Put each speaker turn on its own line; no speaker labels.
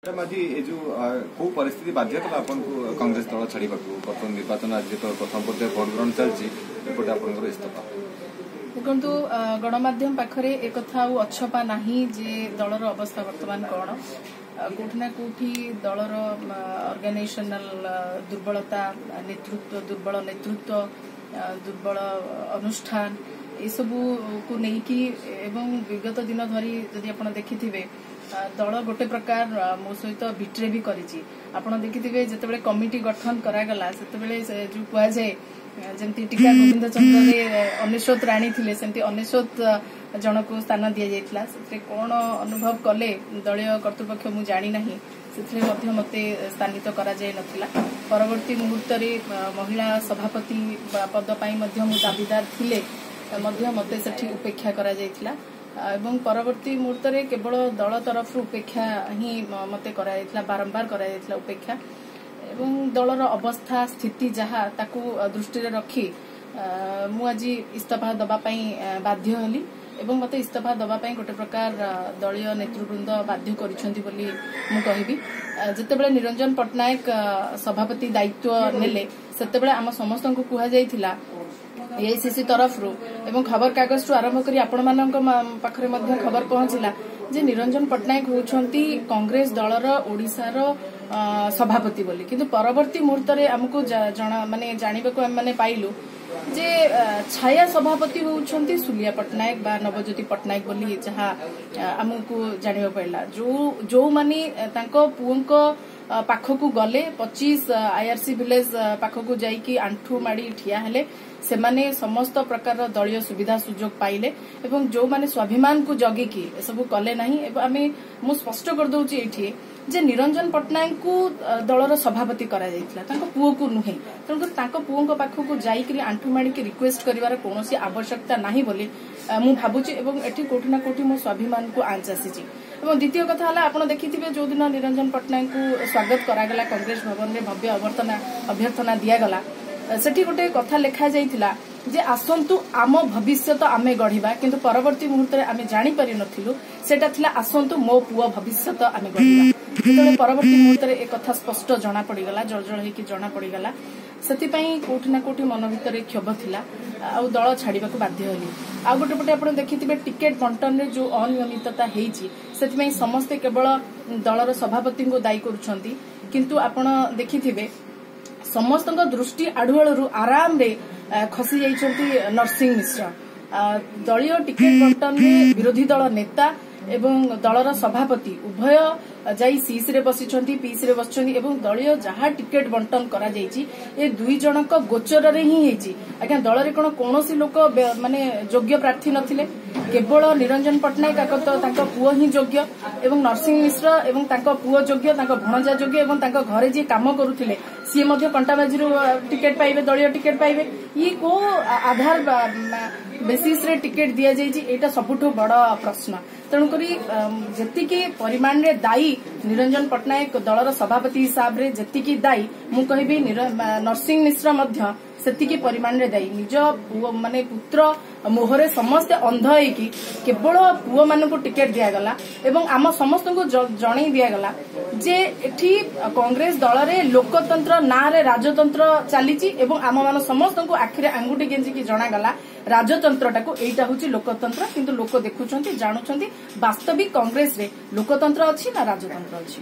आज जो कौ परिस्थिति बाध्य कला कांग्रेस दल छाड़ा बर्तमान निर्वाचन आज तो प्रथम पर्याय भोट ग्रहण चलती इस्तफा
देखु गणमाध्यम पाखरे एक अछपा ना जे दलर अवस्था बर्तमान कौन कौटिना कौटी दलर ऑर्गेनाइजेशनल दुर्बलता दुर्बल नेतृत्व दुर्बल अनुष्ठान यसबू को लेकिन विगत दिन धरी जदि आप देखिथिबे दल गोटे प्रकार मो सहित बिट्रे भी करिछि आपण देखिथिबे जेतेबेले कमिटी गठन करागला सेतेबेले जो कुआ जाए जमती टीका गोविंद चंद्र रे अनिश्वत राणी थिले सेमती अनिश्वत जन को स्थान दिया जायतिला सेते कोन अनुभव कले दलीय कर्तृपक्ष मु जानि नाही सेते मध्य मते स्थानित करा जाय नथिला परवर्ती मुहूर्त रे महिला सभापति पद पई मध्य मु दाबीदार थिले मध्य मते सेठी उपेक्षा करा जायतिला एवं परवर्ती मुहूर्त रे केवल दल तरफ उपेक्षा ही मते करा जायतिला बारंबार करा जायतिला उपेक्षा एवं दलर अवस्था स्थिति जहा ताकू दृष्टि रे रखी मु आज इस्तीफा दबा पई बाध्य हली एवं मते इस्तीफा दबा पई गोटे प्रकार दलीय नेतृवृंद बाध्य करिसंती बोली मु कहिबी जेतेबेले निरंजन पटनायक सभापति दायित्व नेले सेतेबेले हम समस्त को कुहा जायतिला एआईसीसी तरफ रू एवं खबर कागज आरंभ करी आपण मानक पाखरे मध्य खबर पहुंचला जे निरंजन पटनायक होउछंती कांग्रेस दलर ओडिसार सभापति बोली किंतु परवर्ती मुहूर्त रे हमको माने जानिबे को माने पाइलु जे छाया सभापति होउछंती सुलिया पटनायक बा नवज्योति पटनायक बोली जहा हमको जानिबे पड़ला जो माने तांको पुंको पाखकू गले 25 आईआरसी विलेज पाखकू जाईकी आंठू माड़ी ठिया हेले से माने समस्त प्रकार दलीय सुविधा सुजोग पाइले एवं जो माने स्वाभिमान को जगिकी सब कले नहीं आमे मु स्पष्ट कर दउची एठी जे निरंजन पटनायक को दलर सभापति करा जायतिला तांको पुओ को नुहे तणकर तांको पुओ पाखकू जाईकरी आंठू माड़ी की रिक्वेस्ट करिवार कोनोसी आवश्यकता नाही बोली मु भाबुची एवं एठी कोठी ना कोठी मो स्वाभिमान को आंच आसीची एवं द्वितीय कथा हला आपण देखिथिबे जो दिन निरंजन पटनायक को स्वागत करागला कांग्रेस भवन रे भव्य अभ्यर्थना दिया गला सेठी गोटे कथा लेखा जाइतिला जे आसंतु आम भविष्य आमे गढ़िबा किंतु परवर्ती मुहूर्त रे आमे जानि पारि नथिलु सेटा थिला आसंतु मो पुआ भविष्य आमे गढ़िबा जेतले परवर्ती मुहूर्त रे एक कथा स्पष्ट जाना पड़ी गला जळजळ हेकी जाना पड़ी गला सेति पई कोठी ना कोठी मन भितर क्षोभ थिला आ दल छाड़ीबा को बाध्य होली आ गोटे पटे आपण देखिथिबे टिकेट बंटन रे जो अनियमितता हेइची सेति पई समस्त केवल दलर सभापति को दायी करूछंती किंतु आपण देखिथिबे समस्त दृष्टि आढ़ुआलू आराम रे खसी जाइछंती नरसिंह मिश्र दलीय टिकेट बंटन रे विरोधी दल नेता एवं दलर सभापति उभय जाई सीस रे बसिछंती पीस रे बसिछंती एवं दलीय जहा टिकेट बंटन करा जाइछि ए दुई जनक गोचर रे ही हेछि आज्ञा दल रे कोनोसी लोक माने योग्य प्रार्थी नथिले केवल निरंजन पटनायक तांको पुओ ही योग्य एवं नरसिंह मिश्र एवं तांको पुओ योग्य तांको भणजा योग्य एवं तांको घरे जे काम करूथिले सी मध्य कंटाबाजी टिकेट पाइबे दलीय टिकेट पाइबे ये को आधार बेसिस रे टिकेट दिया जाइछि एटा सबुठो बड़ प्रश्न तेणुकरी जेतिकी परिमाण रे दायी निरंजन पटनायक दलर सभापति हिसाब रे जेतिकी दायी मु कहबी नरसिंह मिश्र मध्य सेतिकी परिमाण रे दायी निज माने पुत्र मोहरे समस्त अंध होइकी केवल पुओ मान को टिकेट दिया गला एवं आम समस्त को जणई दिया गला जे एठी कांग्रेस दल रे लोकतंत्र ना रे राजतंत्र चलीची एवं आम मान समस्त को आखिरे आंगुठी गेंजी की जणा गला राजतंत्रटा को एटा होची लोकतंत्र किंतु लोक देखुछंती जानुछंती वास्तविक कांग्रेस रे लोकतंत्र अछि ना राजतंत्र अछि।